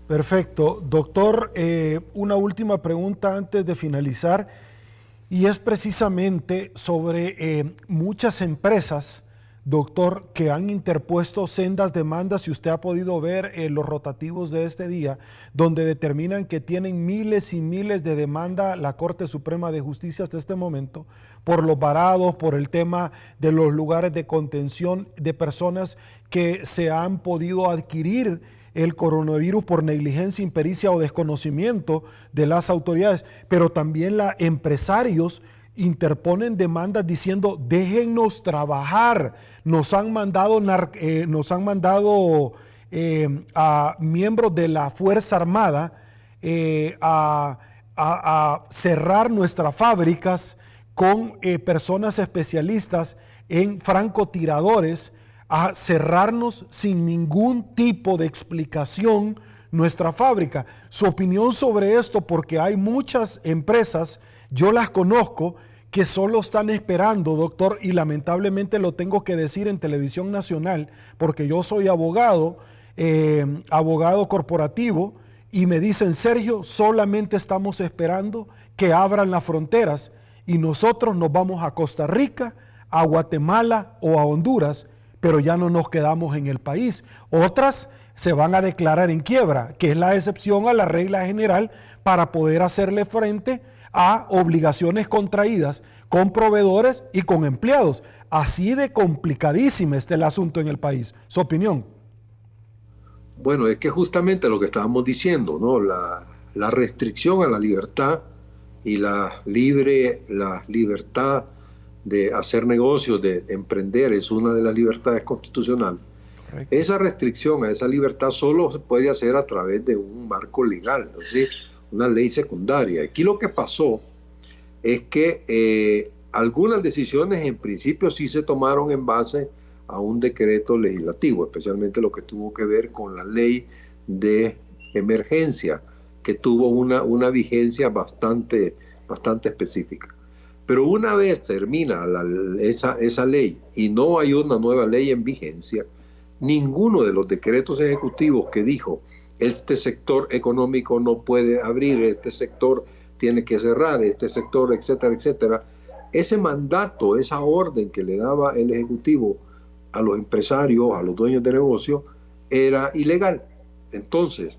Perfecto. Doctor, una última pregunta antes de finalizar, y es precisamente sobre muchas empresas, doctor, que han interpuesto sendas demandas, si usted ha podido ver los rotativos de este día, donde determinan que tienen miles y miles de demandas la Corte Suprema de Justicia hasta este momento, por los varados, por el tema de los lugares de contención de personas que se han podido adquirir el coronavirus por negligencia, impericia o desconocimiento de las autoridades, pero también empresarios interponen demandas diciendo déjennos trabajar, nos han mandado a miembros de la Fuerza Armada a cerrar nuestras fábricas con personas especialistas en francotiradores, a cerrarnos sin ningún tipo de explicación nuestra fábrica. Su opinión sobre esto, porque hay muchas empresas, yo las conozco, que solo están esperando, doctor, y lamentablemente lo tengo que decir en televisión nacional, porque yo soy abogado corporativo, y me dicen, Sergio, solamente estamos esperando que abran las fronteras y nosotros nos vamos a Costa Rica, a Guatemala o a Honduras, pero ya no nos quedamos en el país. Otras se van a declarar en quiebra, que es la excepción a la regla general para poder hacerle frente a obligaciones contraídas con proveedores y con empleados. Así de complicadísimo está el asunto en el país. ¿Su opinión? Bueno, es que justamente lo que estábamos diciendo, ¿no? La restricción a la libertad y la libertad de hacer negocios, de emprender, es una de las libertades constitucionales. Correcto. Esa restricción a esa libertad solo se puede hacer a través de un marco legal, es decir, una ley secundaria. Aquí lo que pasó es que algunas decisiones en principio sí se tomaron en base a un decreto legislativo, especialmente lo que tuvo que ver con la ley de emergencia, que tuvo una vigencia bastante específica. Pero una vez termina esa ley y no hay una nueva ley en vigencia, ninguno de los decretos ejecutivos que dijo este sector económico no puede abrir, este sector tiene que cerrar, este sector, etcétera, etcétera, ese mandato, esa orden que le daba el Ejecutivo a los empresarios, a los dueños de negocio, era ilegal. Entonces,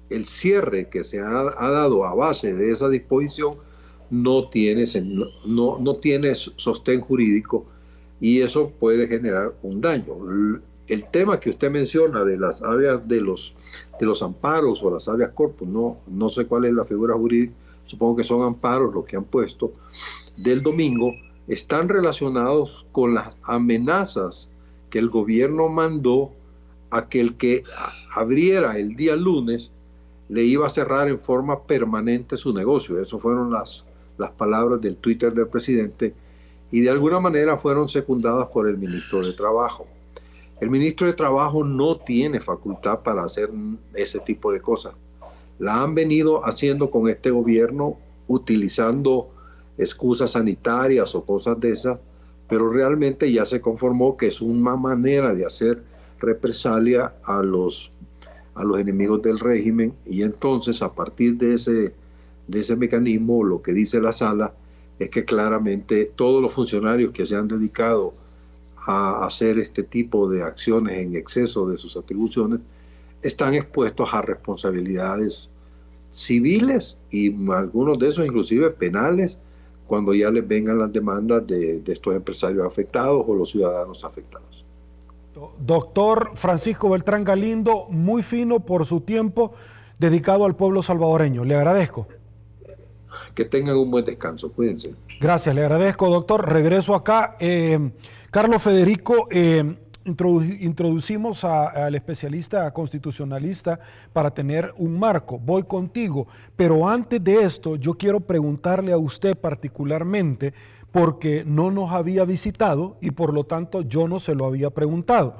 el cierre que se ha dado a base de esa disposición no tiene sostén jurídico y eso puede generar un daño. El tema que usted menciona de las habeas de los amparos o las habeas corpus, no sé cuál es la figura jurídica, supongo que son amparos los que han puesto, del domingo, están relacionados con las amenazas que el gobierno mandó a que el que abriera el día lunes le iba a cerrar en forma permanente su negocio. Esas fueron las palabras del Twitter del presidente y de alguna manera fueron secundadas por el ministro de Trabajo. El ministro de Trabajo no tiene facultad para hacer ese tipo de cosas. La han venido haciendo con este gobierno utilizando excusas sanitarias o cosas de esas, pero realmente ya se conformó que es una manera de hacer represalia a los enemigos del régimen y entonces a partir de ese mecanismo lo que dice la sala es que claramente todos los funcionarios que se han dedicado a hacer este tipo de acciones en exceso de sus atribuciones están expuestos a responsabilidades civiles y algunos de esos inclusive penales cuando ya les vengan las demandas de estos empresarios afectados o los ciudadanos afectados. Doctor Francisco Beltrán Galindo, muy fino por su tiempo dedicado al pueblo salvadoreño. Le agradezco. Que tengan un buen descanso. Cuídense. Gracias, le agradezco, doctor. Regreso acá. Carlos Federico, introducimos al especialista constitucionalista para tener un marco. Voy contigo. Pero antes de esto, yo quiero preguntarle a usted particularmente, porque no nos había visitado y por lo tanto yo no se lo había preguntado.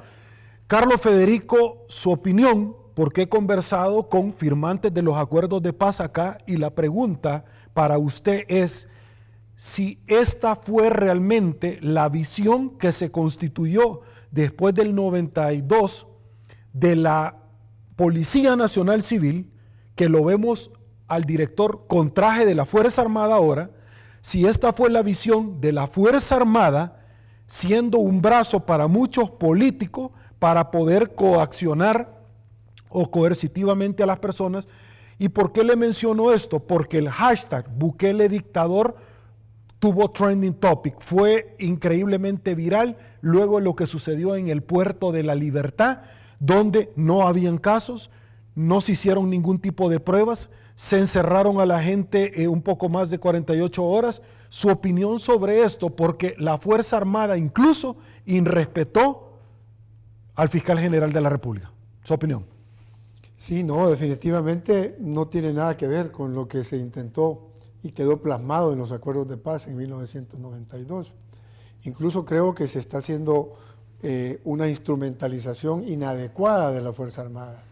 Carlos Federico, su opinión, porque he conversado con firmantes de los acuerdos de paz acá y la pregunta para usted es si esta fue realmente la visión que se constituyó después del 92 de la Policía Nacional Civil, que lo vemos al director con traje de la Fuerza Armada ahora, si esta fue la visión de la Fuerza Armada siendo un brazo para muchos políticos para poder coaccionar o coercitivamente a las personas. ¿Y por qué le menciono esto? Porque el hashtag Bukele Dictador tuvo trending topic, fue increíblemente viral luego de lo que sucedió en el Puerto de la Libertad, donde no habían casos, no se hicieron ningún tipo de pruebas, se encerraron a la gente un poco más de 48 horas. Su opinión sobre esto, porque la Fuerza Armada incluso irrespetó al fiscal general de la República. Su opinión. Sí, no, definitivamente no tiene nada que ver con lo que se intentó y quedó plasmado en los acuerdos de paz en 1992. Incluso creo que se está haciendo una instrumentalización inadecuada de la Fuerza Armada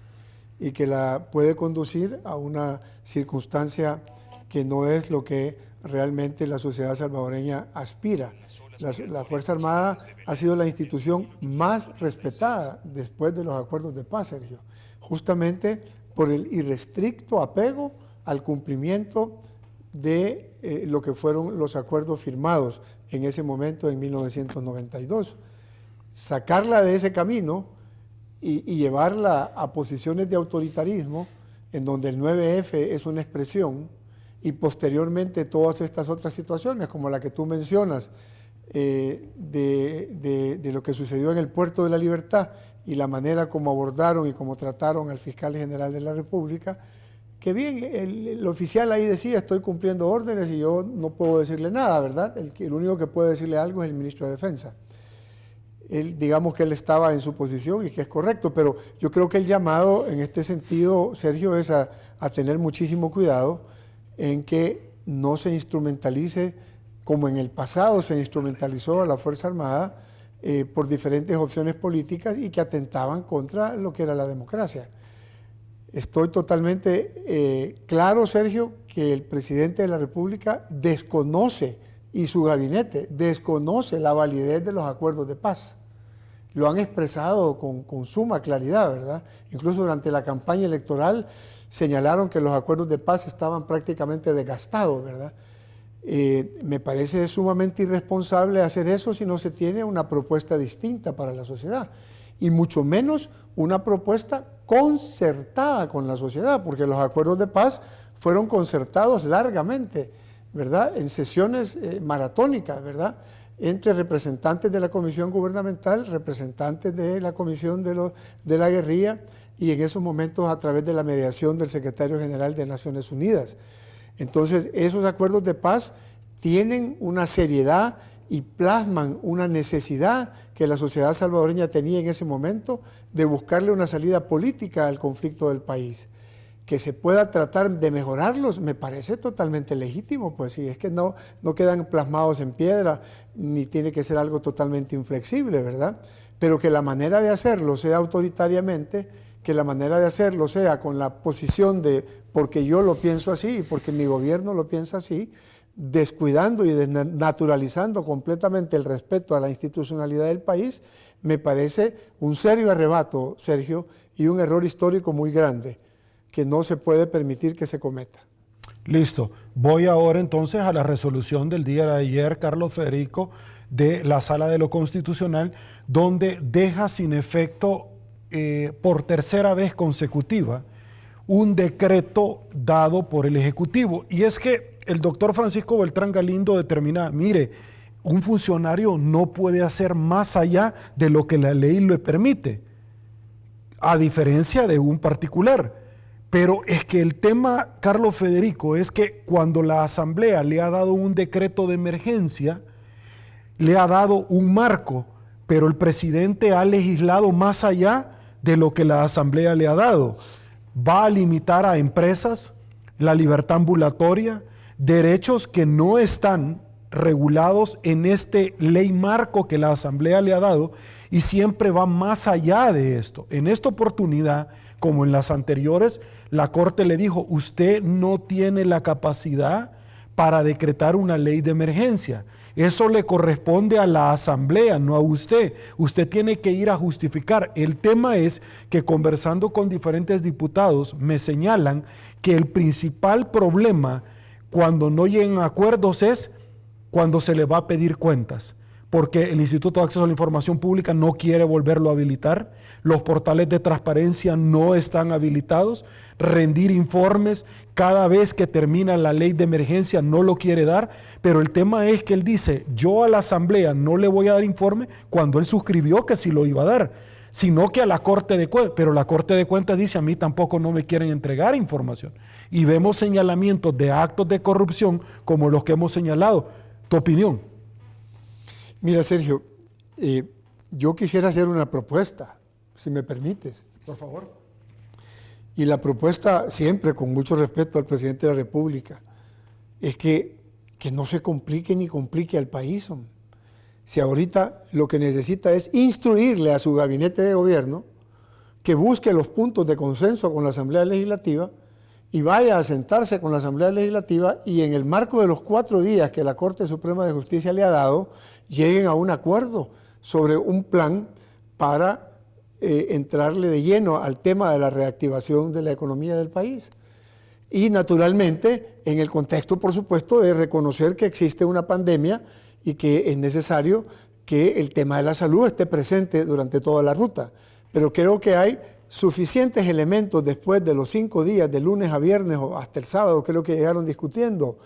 y que la puede conducir a una circunstancia que no es lo que realmente la sociedad salvadoreña aspira. La Fuerza Armada ha sido la institución más respetada después de los acuerdos de paz, Sergio, justamente por el irrestricto apego al cumplimiento de lo que fueron los acuerdos firmados en ese momento, en 1992. Sacarla de ese camino y llevarla a posiciones de autoritarismo, en donde el 9F es una expresión, y posteriormente todas estas otras situaciones, como la que tú mencionas, de lo que sucedió en el Puerto de la Libertad y la manera como abordaron y como trataron al fiscal general de la República, que bien, el oficial ahí decía, estoy cumpliendo órdenes y yo no puedo decirle nada, ¿verdad? El único que puede decirle algo es el ministro de Defensa. Digamos que él estaba en su posición y que es correcto, pero yo creo que el llamado en este sentido, Sergio, es a tener muchísimo cuidado en que no se instrumentalice como en el pasado se instrumentalizó a la Fuerza Armada por diferentes opciones políticas y que atentaban contra lo que era la democracia. Estoy totalmente claro, Sergio, que el presidente de la República desconoce y su gabinete desconoce la validez de los acuerdos de paz. Lo han expresado con suma claridad, ¿verdad? Incluso durante la campaña electoral señalaron que los acuerdos de paz estaban prácticamente desgastados, ¿verdad? Me parece sumamente irresponsable hacer eso si no se tiene una propuesta distinta para la sociedad, y mucho menos una propuesta concertada con la sociedad, porque los acuerdos de paz fueron concertados largamente, ¿verdad? En sesiones maratónicas, ¿verdad? Entre representantes de la Comisión Gubernamental, representantes de la Comisión de la Guerrilla, y en esos momentos a través de la mediación del Secretario General de Naciones Unidas. Entonces, esos acuerdos de paz tienen una seriedad y plasman una necesidad que la sociedad salvadoreña tenía en ese momento de buscarle una salida política al conflicto del país. Que se pueda tratar de mejorarlos me parece totalmente legítimo, pues si es que no quedan plasmados en piedra, ni tiene que ser algo totalmente inflexible, ¿verdad? Pero que la manera de hacerlo sea autoritariamente, que la manera de hacerlo sea con la posición de porque yo lo pienso así y porque mi gobierno lo piensa así, descuidando y desnaturalizando completamente el respeto a la institucionalidad del país, me parece un serio arrebato, Sergio, y un error histórico muy grande que no se puede permitir que se cometa. Listo. Voy ahora entonces a la resolución del día de ayer, Carlos Federico, de la Sala de lo Constitucional, donde deja sin efecto por tercera vez consecutiva un decreto dado por el Ejecutivo. Y es que el doctor Francisco Beltrán Galindo determina, mire, un funcionario no puede hacer más allá de lo que la ley le permite, a diferencia de un particular. Pero es que el tema, Carlos Federico, es que cuando la Asamblea le ha dado un decreto de emergencia, le ha dado un marco, pero el presidente ha legislado más allá de lo que la Asamblea le ha dado. Va a limitar a empresas la libertad ambulatoria, derechos que no están regulados en este ley marco que la Asamblea le ha dado, y siempre va más allá de esto. En esta oportunidad, como en las anteriores, la Corte le dijo, usted no tiene la capacidad para decretar una ley de emergencia. Eso le corresponde a la Asamblea, no a usted. Usted tiene que ir a justificar. El tema es que conversando con diferentes diputados me señalan que el principal problema cuando no llegan a acuerdos es cuando se le va a pedir cuentas, porque el Instituto de Acceso a la Información Pública no quiere volverlo a habilitar, los portales de transparencia no están habilitados, rendir informes cada vez que termina la ley de emergencia no lo quiere dar, pero el tema es que él dice, yo a la Asamblea no le voy a dar informe cuando él suscribió que sí lo iba a dar, sino que a la Corte de Cuentas, pero la Corte de Cuentas dice, a mí tampoco no me quieren entregar información. Y vemos señalamientos de actos de corrupción como los que hemos señalado. ¿Tu opinión? Mira, Sergio, yo quisiera hacer una propuesta, si me permites. Por favor. Y la propuesta, siempre con mucho respeto al presidente de la República, es que no se complique ni complique al país. Si ahorita lo que necesita es instruirle a su gabinete de gobierno que busque los puntos de consenso con la Asamblea Legislativa y vaya a sentarse con la Asamblea Legislativa y en el marco de los 4 días que la Corte Suprema de Justicia le ha dado, lleguen a un acuerdo sobre un plan para entrarle de lleno al tema de la reactivación de la economía del país. Y naturalmente, en el contexto, por supuesto, de reconocer que existe una pandemia y que es necesario que el tema de la salud esté presente durante toda la ruta. Pero creo que hay suficientes elementos después de los 5 días, de lunes a viernes o hasta el sábado, creo que llegaron discutiendo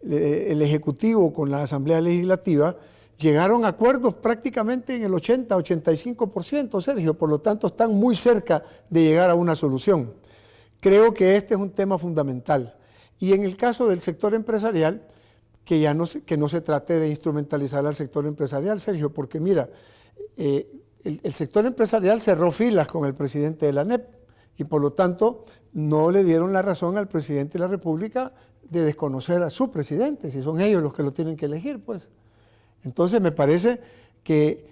el Ejecutivo con la Asamblea Legislativa, llegaron a acuerdos prácticamente en el 80-85%, Sergio, por lo tanto están muy cerca de llegar a una solución. Creo que este es un tema fundamental. Y en el caso del sector empresarial, que no se trate de instrumentalizar al sector empresarial, Sergio, porque mira, el sector empresarial cerró filas con el presidente de la ANEP y por lo tanto no le dieron la razón al presidente de la República de desconocer a su presidente, si son ellos los que lo tienen que elegir, pues. Entonces me parece que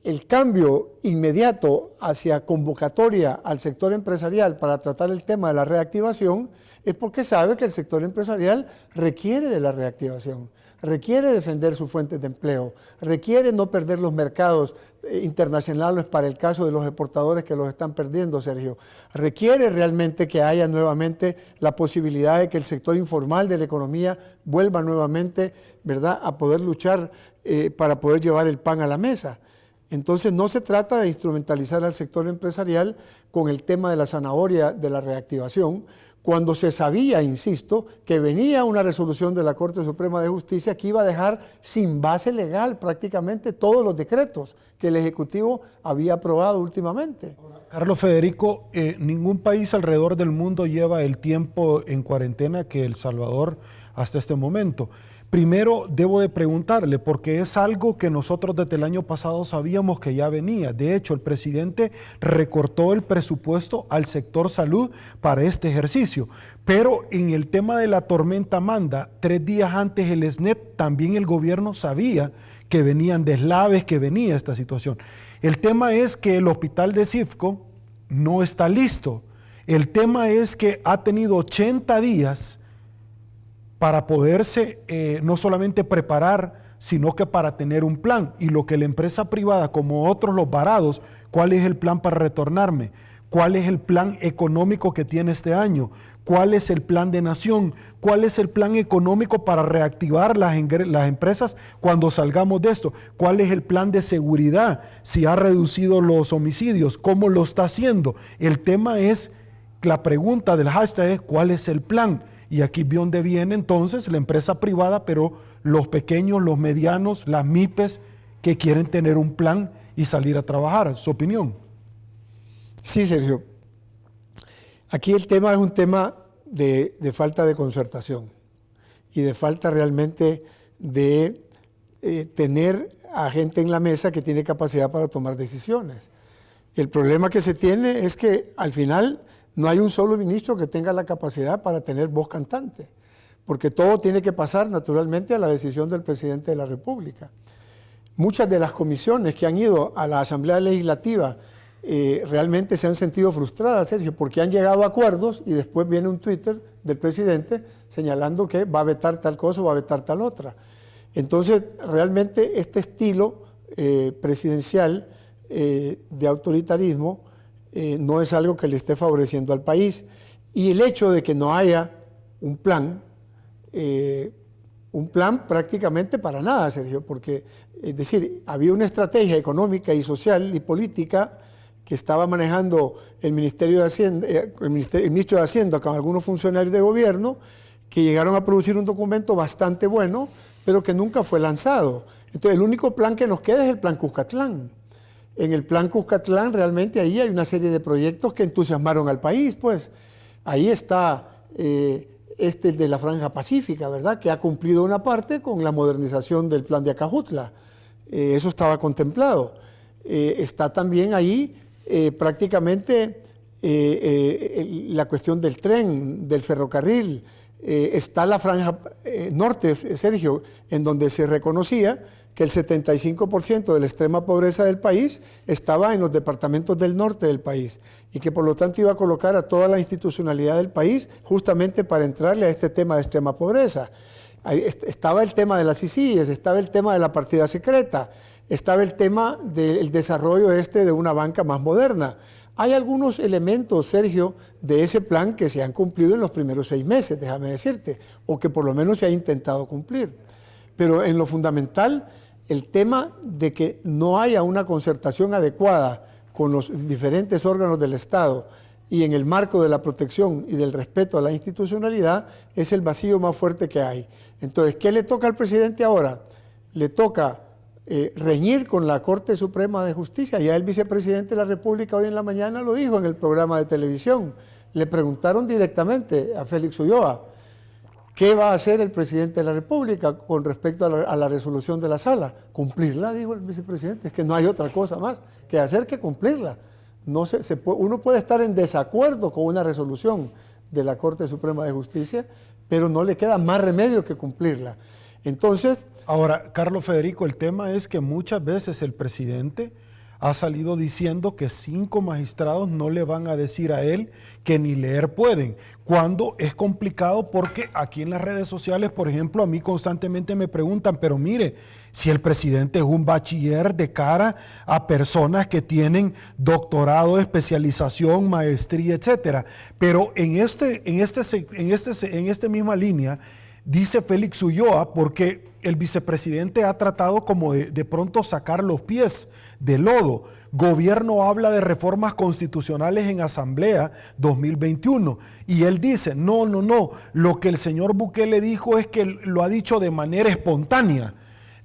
el cambio inmediato hacia convocatoria al sector empresarial para tratar el tema de la reactivación es porque sabe que el sector empresarial requiere de la reactivación, requiere defender sus fuentes de empleo, requiere no perder los mercados internacionales para el caso de los exportadores que los están perdiendo, Sergio. Requiere realmente que haya nuevamente la posibilidad de que el sector informal de la economía vuelva nuevamente, ¿verdad?, a poder luchar para poder llevar el pan a la mesa. Entonces no se trata de instrumentalizar al sector empresarial con el tema de la zanahoria de la reactivación, cuando se sabía, insisto, que venía una resolución de la Corte Suprema de Justicia que iba a dejar sin base legal prácticamente todos los decretos que el Ejecutivo había aprobado últimamente. Carlos Federico, ningún país alrededor del mundo lleva el tiempo en cuarentena que El Salvador hasta este momento. Primero, debo de preguntarle, porque es algo que nosotros desde el año pasado sabíamos que ya venía. De hecho, el presidente recortó el presupuesto al sector salud para este ejercicio. Pero en el tema de la tormenta Amanda, 3 días antes el SNEP, también el gobierno sabía que venían deslaves, que venía esta situación. El tema es que el hospital de Cifco no está listo. El tema es que ha tenido 80 días para poderse no solamente preparar, sino que para tener un plan. Y lo que la empresa privada, como otros los varados, ¿cuál es el plan para retornarme? ¿Cuál es el plan económico que tiene este año? ¿Cuál es el plan de nación? ¿Cuál es el plan económico para reactivar las empresas cuando salgamos de esto? ¿Cuál es el plan de seguridad? Si ha reducido los homicidios, ¿cómo lo está haciendo? El tema es, la pregunta del hashtag es, ¿cuál es el plan? Y aquí de donde viene entonces la empresa privada, pero los pequeños, los medianos, las MIPES que quieren tener un plan y salir a trabajar. ¿Su opinión? Sí, Sergio. Aquí el tema es un tema de falta de concertación y de falta realmente de tener a gente en la mesa que tiene capacidad para tomar decisiones. El problema que se tiene es que al final no hay un solo ministro que tenga la capacidad para tener voz cantante, porque todo tiene que pasar naturalmente a la decisión del presidente de la República. Muchas de las comisiones que han ido a la Asamblea Legislativa realmente se han sentido frustradas, Sergio, porque han llegado a acuerdos y después viene un Twitter del presidente señalando que va a vetar tal cosa o va a vetar tal otra. Entonces, realmente este estilo presidencial de autoritarismo no es algo que le esté favoreciendo al país. Y el hecho de que no haya un plan prácticamente para nada, Sergio, porque, es decir, había una estrategia económica y social y política que estaba manejando el Ministerio de Hacienda, el ministro de Hacienda con algunos funcionarios de gobierno que llegaron a producir un documento bastante bueno, pero que nunca fue lanzado. Entonces, el único plan que nos queda es el Plan Cuscatlán. En el Plan Cuscatlán realmente ahí hay una serie de proyectos que entusiasmaron al país, pues ahí está este de la Franja Pacífica, ¿verdad?, que ha cumplido una parte con la modernización del Plan de Acajutla. Eso estaba contemplado. Está también ahí prácticamente la cuestión del tren, del ferrocarril. Está la Franja Norte, Sergio, en donde se reconocía que el 75% de la extrema pobreza del país estaba en los departamentos del norte del país y que por lo tanto iba a colocar a toda la institucionalidad del país justamente para entrarle a este tema de extrema pobreza. Ahí estaba el tema de las ICIES, estaba el tema de la partida secreta, estaba el tema del desarrollo de una banca más moderna. Hay algunos elementos, Sergio, de ese plan que se han cumplido en los primeros 6 meses, déjame decirte, o que por lo menos se ha intentado cumplir. Pero en lo fundamental, el tema de que no haya una concertación adecuada con los diferentes órganos del Estado y en el marco de la protección y del respeto a la institucionalidad es el vacío más fuerte que hay. Entonces, ¿qué le toca al presidente ahora? Le toca reñir con la Corte Suprema de Justicia. Ya el vicepresidente de la República hoy en la mañana lo dijo en el programa de televisión. Le preguntaron directamente a Félix Ulloa, ¿qué va a hacer el presidente de la República con respecto a la resolución de la sala? Cumplirla, dijo el vicepresidente. Es que no hay otra cosa más que hacer que cumplirla. Uno puede estar en desacuerdo con una resolución de la Corte Suprema de Justicia, pero no le queda más remedio que cumplirla. Entonces, Ahora, Carlos Federico, el tema es que muchas veces el presidente ha salido diciendo que 5 magistrados no le van a decir a él que ni leer pueden, cuando es complicado porque aquí en las redes sociales, por ejemplo, a mí constantemente me preguntan, pero mire, si el presidente es un bachiller de cara a personas que tienen doctorado, especialización, maestría, etcétera. Pero en esta misma línea, dice Félix Ulloa, porque el vicepresidente ha tratado como de pronto sacar los pies del lodo. Gobierno habla de reformas constitucionales en Asamblea 2021 y él dice, no, lo que el señor Bukele dijo es que lo ha dicho de manera espontánea.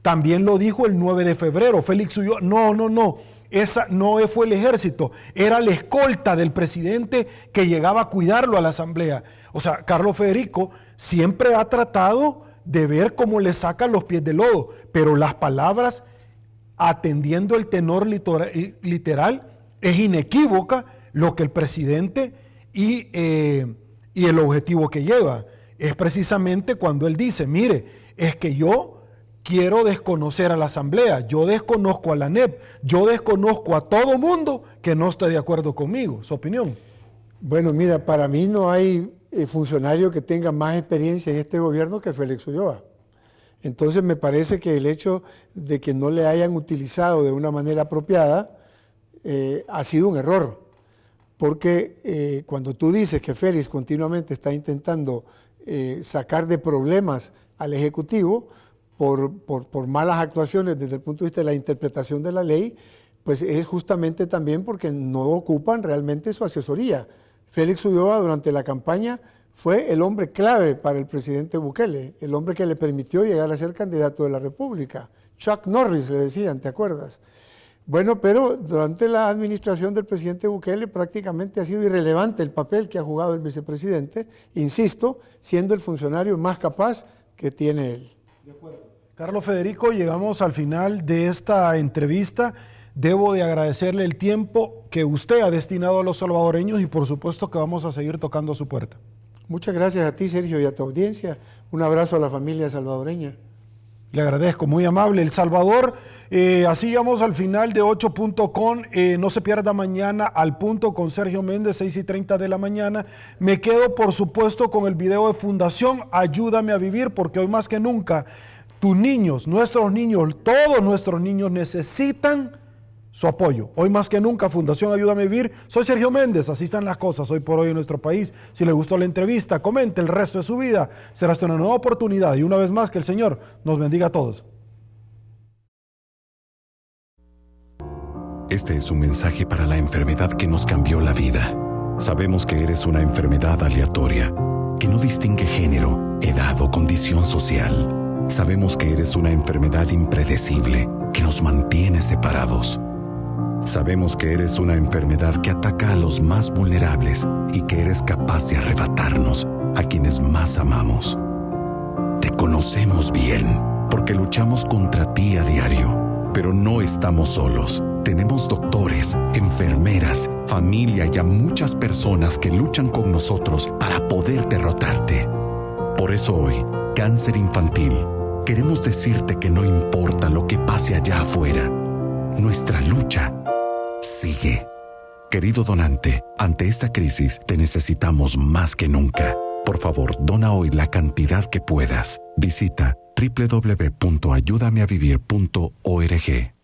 También lo dijo el 9 de febrero. Félix Ulloa, no, esa no fue el ejército, era la escolta del presidente que llegaba a cuidarlo a la Asamblea. O sea, Carlos Federico siempre ha tratado de ver cómo le sacan los pies del lodo, pero las palabras, atendiendo el tenor literal, es inequívoca lo que el presidente y el objetivo que lleva. Es precisamente cuando él dice, mire, es que yo quiero desconocer a la Asamblea, yo desconozco a la ANEP, yo desconozco a todo mundo que no esté de acuerdo conmigo. ¿Su opinión? Bueno, mira, para mí no hay funcionario que tenga más experiencia en este gobierno que Félix Ulloa. Entonces me parece que el hecho de que no le hayan utilizado de una manera apropiada ha sido un error. Porque cuando tú dices que Félix continuamente está intentando sacar de problemas al Ejecutivo por malas actuaciones desde el punto de vista de la interpretación de la ley, pues es justamente también porque no ocupan realmente su asesoría. Félix Ulloa durante la campaña fue el hombre clave para el presidente Bukele, el hombre que le permitió llegar a ser candidato de la República. Chuck Norris le decían, ¿te acuerdas? Bueno, pero durante la administración del presidente Bukele prácticamente ha sido irrelevante el papel que ha jugado el vicepresidente, insisto, siendo el funcionario más capaz que tiene él. De acuerdo. Carlos Federico, llegamos al final de esta entrevista. Debo de agradecerle el tiempo que usted ha destinado a los salvadoreños y por supuesto que vamos a seguir tocando a su puerta. Muchas gracias a ti, Sergio, y a tu audiencia. Un abrazo a la familia salvadoreña. Le agradezco, muy amable. El Salvador, así llegamos al final de 8.com. No se pierda mañana Al Punto con Sergio Méndez, 6:30 de la mañana. Me quedo, por supuesto, con el video de Fundación Ayúdame a Vivir, porque hoy más que nunca, tus niños, nuestros niños, todos nuestros niños necesitan su apoyo. Hoy más que nunca, Fundación Ayúdame a Vivir. Soy Sergio Méndez, así están las cosas hoy por hoy en nuestro país. Si le gustó la entrevista, comente el resto de su vida. Será hasta una nueva oportunidad y una vez más que el Señor nos bendiga a todos. Este es un mensaje para la enfermedad que nos cambió la vida. Sabemos que eres una enfermedad aleatoria, que no distingue género, edad o condición social. Sabemos que eres una enfermedad impredecible, que nos mantiene separados. Sabemos que eres una enfermedad que ataca a los más vulnerables y que eres capaz de arrebatarnos a quienes más amamos. Te conocemos bien porque luchamos contra ti a diario, pero no estamos solos. Tenemos doctores, enfermeras, familia y a muchas personas que luchan con nosotros para poder derrotarte. Por eso hoy, Cáncer Infantil, queremos decirte que no importa lo que pase allá afuera, nuestra lucha sigue. Querido donante, ante esta crisis te necesitamos más que nunca. Por favor, dona hoy la cantidad que puedas. Visita www.ayudameavivir.org.